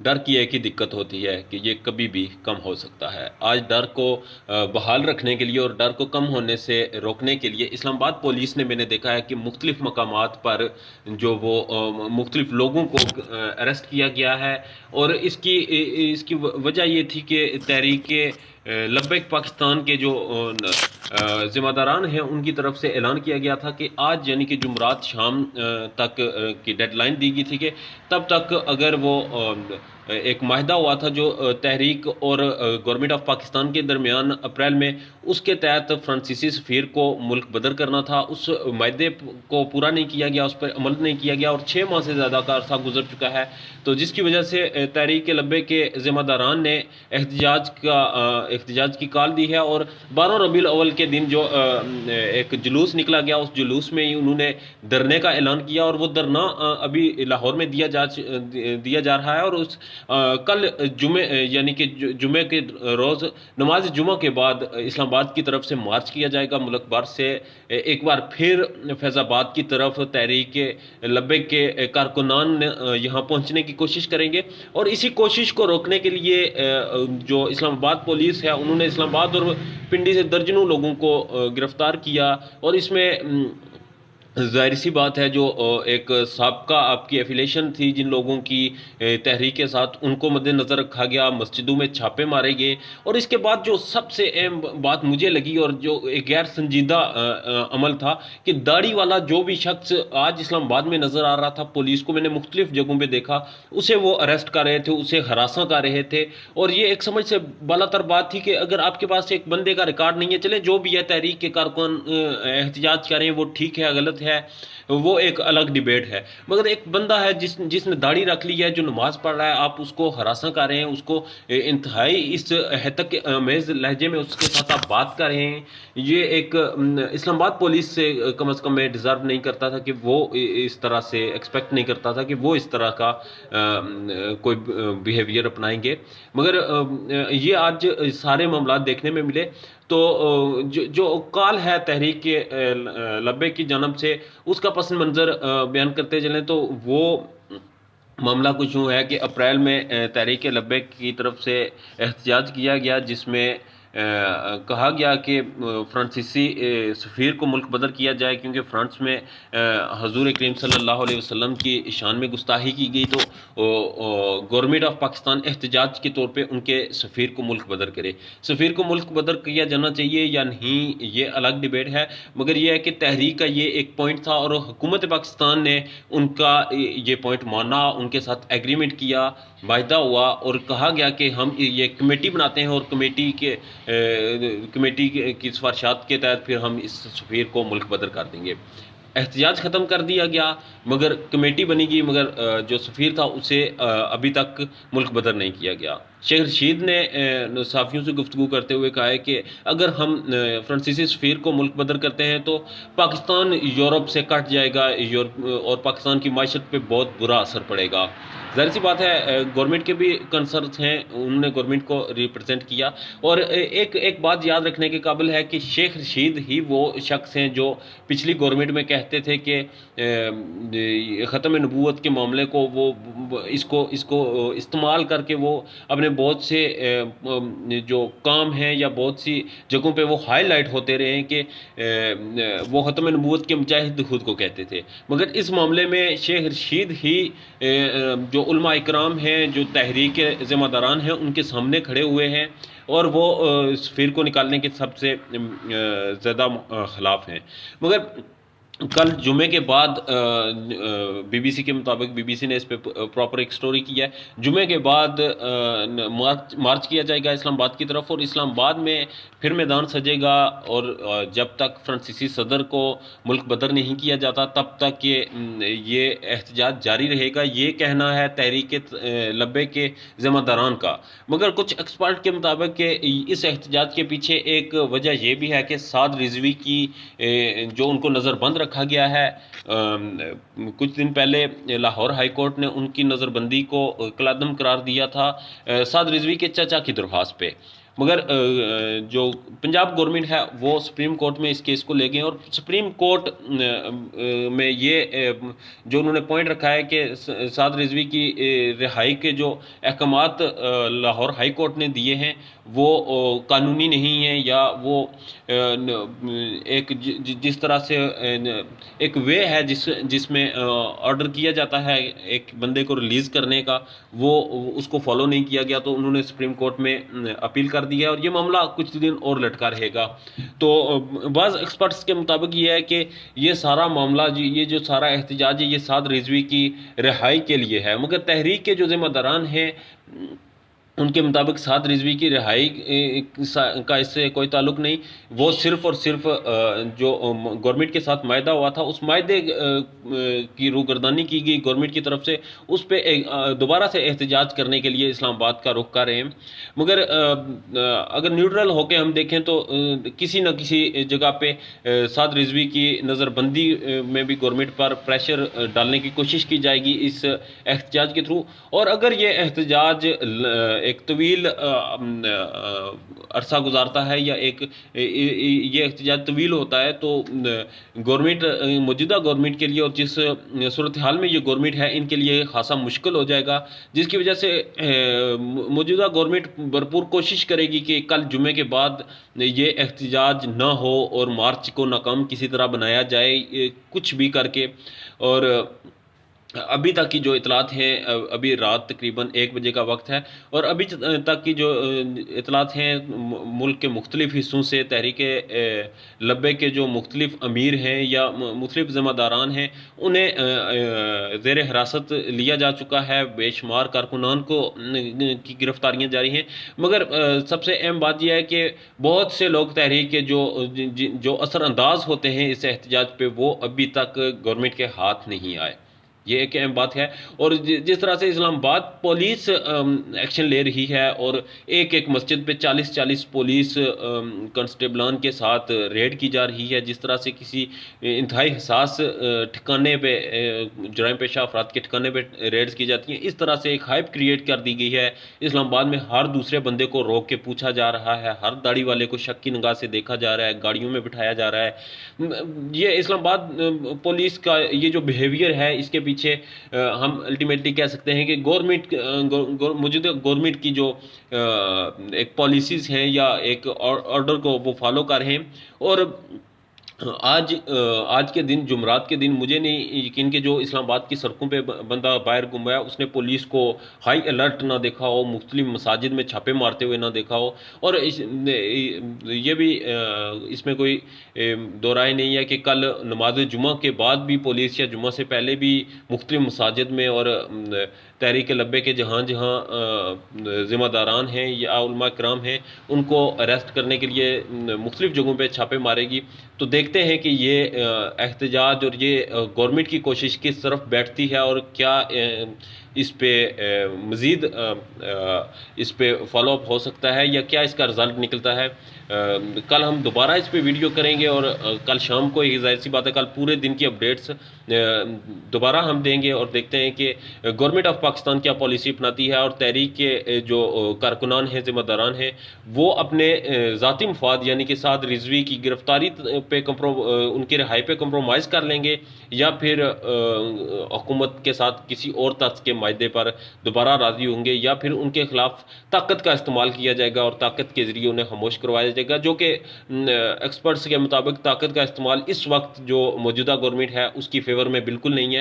ڈر کی ایک ہی دقت ہوتی ہے کہ یہ کبھی بھی کم ہو سکتا ہے۔ آج ڈر کو بحال رکھنے کے لیے اور ڈر کو کم ہونے سے روکنے کے لیے اسلام آباد پولیس نے، میں نے دیکھا ہے کہ مختلف مقامات پر جو وہ مختلف لوگوں کو اریسٹ کیا گیا ہے، اور اس کی وجہ یہ تھی کہ تحریک لبیک پاکستان کے جو ذمہ داران ہیں ان کی طرف سے اعلان کیا گیا تھا کہ آج یعنی کہ جمعرات شام تک کی ڈیڈ لائن دی گئی تھی کہ تب تک اگر وہ ایک معاہدہ ہوا تھا جو تحریک اور گورنمنٹ آف پاکستان کے درمیان اپریل میں، اس کے تحت فرانسیسی سفیر کو ملک بدر کرنا تھا، اس معاہدے کو پورا نہیں کیا گیا، اس پر عمل نہیں کیا گیا، اور 6 ماہ سے زیادہ کا عرصہ گزر چکا ہے، تو جس کی وجہ سے تحریک لبیک کے ذمہ داران نے احتجاج کی کال دی ہے، اور 12 ربیع الاول کے دن جو ایک جلوس نکلا گیا، اس جلوس میں ہی انہوں نے دھرنے کا اعلان کیا، اور وہ دھرنا ابھی لاہور میں دیا جا رہا ہے، اور اس کل جمعے یعنی کہ جمعے کے روز نماز جمعہ کے بعد اسلام آباد کی طرف سے مارچ کیا جائے گا، ملک بھر سے ایک بار پھر فیض آباد کی طرف تحریک لبیک کے کارکنان یہاں پہنچنے کی کوشش کریں گے، اور اسی کوشش کو روکنے کے لیے جو اسلام آباد پولیس ہے انہوں نے اسلام آباد اور پنڈی سے درجنوں لوگوں کو گرفتار کیا، اور اس میں ظاہر سی بات ہے جو ایک سابقہ آپ کی ایفیلیشن تھی جن لوگوں کی تحریک کے ساتھ، ان کو مد نظر رکھا گیا، مسجدوں میں چھاپے مارے گئے، اور اس کے بعد جو سب سے اہم بات مجھے لگی اور جو ایک غیر سنجیدہ عمل تھا کہ داڑھی والا جو بھی شخص آج اسلام آباد میں نظر آ رہا تھا، پولیس کو میں نے مختلف جگہوں پہ دیکھا، اسے وہ اریسٹ کر رہے تھے، اسے ہراساں کر رہے تھے، اور یہ ایک سمجھ سے بالا تر بات تھی کہ اگر آپ کے پاس ایک بندے کا ریکارڈ نہیں ہے، چلے جو بھی ہے تحریک کے کارکن احتجاج کریں، وہ ٹھیک ہے غلط ہے، وہ ایک الگ ڈیبیٹ ہے، مگر ایک بندہ ہے جس نے داڑھی رکھ لی ہے، جو نماز پڑھ رہا ہے، آپ اس کو ہراساں کر رہے ہیں، اس کو انتہائی اس ہتک آمیز لہجے میں اس کے ساتھ آپ بات کر رہے ہیں، یہ ایک اسلام آباد پولیس سے کم از کم میں ڈیزرو نہیں کرتا تھا کہ وہ اس طرح سے ایکسپیکٹ نہیں کرتا تھا کہ وہ اس طرح کا کوئی بیہیویئر اپنائیں گے، مگر یہ آج سارے معاملات دیکھنے میں ملے، تو جو کال ہے تحریک لبیک کی جانب سے، اس کا پس منظر بیان کرتے چلیں تو وہ معاملہ کچھ یوں ہے کہ اپریل میں تحریک لبیک کی طرف سے احتجاج کیا گیا، جس میں کہا گیا کہ فرانسیسی سفیر کو ملک بدر کیا جائے، کیونکہ فرانس میں حضور کریم صلی اللہ علیہ وسلم کی شان میں گستاخی کی گئی، تو گورنمنٹ آف پاکستان احتجاج کے طور پہ ان کے سفیر کو ملک بدر کرے۔ سفیر کو ملک بدر کیا جانا چاہیے یا نہیں، یہ الگ ڈیبیٹ ہے، مگر یہ ہے کہ تحریک کا یہ ایک پوائنٹ تھا، اور حکومت پاکستان نے ان کا یہ پوائنٹ مانا، ان کے ساتھ ایگریمنٹ کیا، معاہدہ ہوا، اور کہا گیا کہ ہم یہ کمیٹی بناتے ہیں، اور کمیٹی کی سفارشات کے تحت پھر ہم اس سفیر کو ملک بدر کر دیں گے۔ احتجاج ختم کر دیا گیا، مگر کمیٹی بنی گئی، مگر جو سفیر تھا اسے ابھی تک ملک بدر نہیں کیا گیا۔ شیخ رشید نے صحافیوں سے گفتگو کرتے ہوئے کہا ہے کہ اگر ہم فرانسیسی سفیر کو ملک بدر کرتے ہیں تو پاکستان یورپ سے کٹ جائے گا، اور پاکستان کی معیشت پہ بہت برا اثر پڑے گا۔ ظاہر سی بات ہے گورنمنٹ کے بھی کنسرنس ہیں، انہوں نے گورنمنٹ کو ریپرزینٹ کیا، اور ایک بات یاد رکھنے کے قابل ہے کہ شیخ رشید ہی وہ شخص ہیں جو پچھلی گورنمنٹ میں کہتے تھے کہ ختم نبوت کے معاملے کو وہ اس کو استعمال کر کے وہ اپنے بہت سے جو کام ہیں یا بہت سی جگہوں پہ وہ ہائی لائٹ ہوتے رہے ہیں کہ وہ ختم نبوت کے مجاہد خود کو کہتے تھے، مگر اس معاملے میں شیخ رشید ہی جو علماء اکرام ہیں، جو تحریک کے ذمہ داران ہیں، ان کے سامنے کھڑے ہوئے ہیں، اور وہ سفیر کو نکالنے کے سب سے زیادہ خلاف ہیں۔ مگر کل جمعے کے بعد بی بی سی کے مطابق، بی بی سی نے اس پہ پراپر ایک سٹوری کی ہے، جمعے کے بعد مارچ کیا جائے گا اسلام آباد کی طرف، اور اسلام آباد میں پھر میدان سجے گا، اور جب تک فرانسیسی صدر کو ملک بدر نہیں کیا جاتا تب تک یہ احتجاج جاری رہے گا، یہ کہنا ہے تحریک لبیک کے ذمہ داران کا۔ مگر کچھ ایکسپرٹ کے مطابق کہ اس احتجاج کے پیچھے ایک وجہ یہ بھی ہے کہ سعد رضوی کی جو ان کو نظر بند رکھا گیا ہے، کچھ دن پہلے لاہور ہائی کورٹ نے ان کی نظر بندی کو کالعدم قرار دیا تھا سعد رضوی کے چچا کی درخواست پہ، مگر جو پنجاب گورنمنٹ ہے وہ سپریم کورٹ میں اس کیس کو لے گئے، اور سپریم کورٹ میں یہ جو انہوں نے پوائنٹ رکھا ہے کہ سعد رضوی کی رہائی کے جو احکامات لاہور ہائی کورٹ نے دیے ہیں وہ قانونی نہیں ہیں، یا وہ ایک جس طرح سے ایک وے ہے جس میں آرڈر کیا جاتا ہے ایک بندے کو ریلیز کرنے کا، وہ اس کو فالو نہیں کیا گیا، تو انہوں نے سپریم کورٹ میں اپیل کر دی ہے، اور یہ معاملہ کچھ دن اور لٹکا رہے گا۔ تو بعض ایکسپرٹس کے مطابق یہ ہے کہ یہ سارا معاملہ یہ جو سارا احتجاج ہے یہ سعد رضوی کی رہائی کے لیے ہے، مگر تحریک کے جو ذمہ داران ہیں ان کے مطابق سعد رضوی کی رہائی کا اس سے کوئی تعلق نہیں، وہ صرف اور صرف جو گورنمنٹ کے ساتھ معاہدہ ہوا تھا اس معاہدے کی روگردانی کی گئی گورنمنٹ کی طرف سے، اس پہ دوبارہ سے احتجاج کرنے کے لیے اسلام آباد کا رخ کر رہے ہیں۔ مگر اگر نیوٹرل ہو کے ہم دیکھیں تو کسی نہ کسی جگہ پہ سعد رضوی کی نظر بندی میں بھی گورنمنٹ پر پریشر ڈالنے کی کوشش کی جائے گی اس احتجاج کے تھرو، اور اگر یہ احتجاج ایک طویل عرصہ گزارتا ہے یا یہ احتجاج طویل ہوتا ہے تو گورنمنٹ موجودہ گورنمنٹ کے لیے اور جس صورتحال میں یہ گورنمنٹ ہے ان کے لیے خاصا مشکل ہو جائے گا، جس کی وجہ سے موجودہ گورنمنٹ بھرپور کوشش کرے گی کہ کل جمعے کے بعد یہ احتجاج نہ ہو اور مارچ کو ناکام کسی طرح بنایا جائے کچھ بھی کر کے۔ اور ابھی تک کی جو اطلاعات ہیں، ابھی رات تقریباً 1 بجے کا وقت ہے، اور ابھی تک کی جو اطلاعات ہیں ملک کے مختلف حصوں سے تحریک لبے کے جو مختلف امیر ہیں یا مختلف ذمہ داران ہیں انہیں زیر حراست لیا جا چکا ہے، بے شمار کارکنان کی گرفتاریاں جاری ہیں، مگر سب سے اہم بات یہ ہے کہ بہت سے لوگ تحریک کے جو اثر انداز ہوتے ہیں اس احتجاج پہ وہ ابھی تک گورنمنٹ کے ہاتھ نہیں آئے، یہ ایک اہم بات ہے۔ اور جس طرح سے اسلام آباد پولیس ایکشن لے رہی ہے اور ایک مسجد پہ 40 پولیس کانسٹیبلان کے ساتھ ریڈ کی جا رہی ہے، جس طرح سے کسی انتہائی حساس ٹھکانے پہ جرائم پیشہ افراد کے ٹھکانے پہ ریڈز کی جاتی ہیں، اس طرح سے ایک ہائپ کریٹ کر دی گئی ہے۔ اسلام آباد میں ہر دوسرے بندے کو روک کے پوچھا جا رہا ہے، ہر داڑھی والے کو شک کی نگاہ سے دیکھا جا رہا ہے، گاڑیوں میں بٹھایا جا رہا ہے۔ یہ اسلام آباد پولیس کا یہ جو بیہیویئر ہے اس کے پیچھے ہم الٹیمیٹلی کہہ سکتے ہیں کہ موجودہ گورنمنٹ کی جو ایک پالیسیز ہیں یا ایک آرڈر کو وہ فالو کر رہے ہیں۔ اور آج کے دن جمعرات کے دن مجھے نہیں یقین کہ جو اسلام آباد کی سڑکوں پہ بندہ باہر گم گیا اس نے پولیس کو ہائی الرٹ نہ دیکھا ہو، مختلف مساجد میں چھاپے مارتے ہوئے نہ دیکھا ہو، اور یہ بھی اس میں کوئی دو رائے نہیں ہے کہ کل نماز جمعہ کے بعد بھی پولیس یا جمعہ سے پہلے بھی مختلف مساجد میں اور تحریک لبے کے جہاں ذمہ داران ہیں یا علماء کرام ہیں ان کو اریسٹ کرنے کے لیے مختلف جگہوں پہ چھاپے مارے گی، تو دیکھتے ہیں کہ یہ احتجاج اور یہ گورنمنٹ کی کوشش کس طرف بیٹھتی ہے اور کیا اس پہ مزید اس پہ فالو اپ ہو سکتا ہے یا کیا اس کا رزلٹ نکلتا ہے۔ کل ہم دوبارہ اس پہ ویڈیو کریں گے، اور کل شام کو یہ ظاہر سی بات ہے کل پورے دن کی اپڈیٹس دوبارہ ہم دیں گے اور دیکھتے ہیں کہ گورنمنٹ آف پاکستان کیا پالیسی اپناتی ہے، اور تحریک کے جو کارکنان ہیں ذمہ داران ہیں وہ اپنے ذاتی مفاد یعنی کہ سعد رضوی کی گرفتاری پہ ان کی رہائی پہ کمپرومائز کر لیں گے، یا پھر حکومت کے ساتھ کسی اور طرز کے معاہدے پر دوبارہ راضی ہوں گے، یا پھر ان کے خلاف طاقت کا استعمال کیا جائے گا اور طاقت کے ذریعے انہیں خاموش کروایا جائے گا، جو کہ ایکسپرٹس کے مطابق طاقت کا استعمال اس وقت جو موجودہ گورنمنٹ ہے اس کی فیور میں بالکل نہیں ہے۔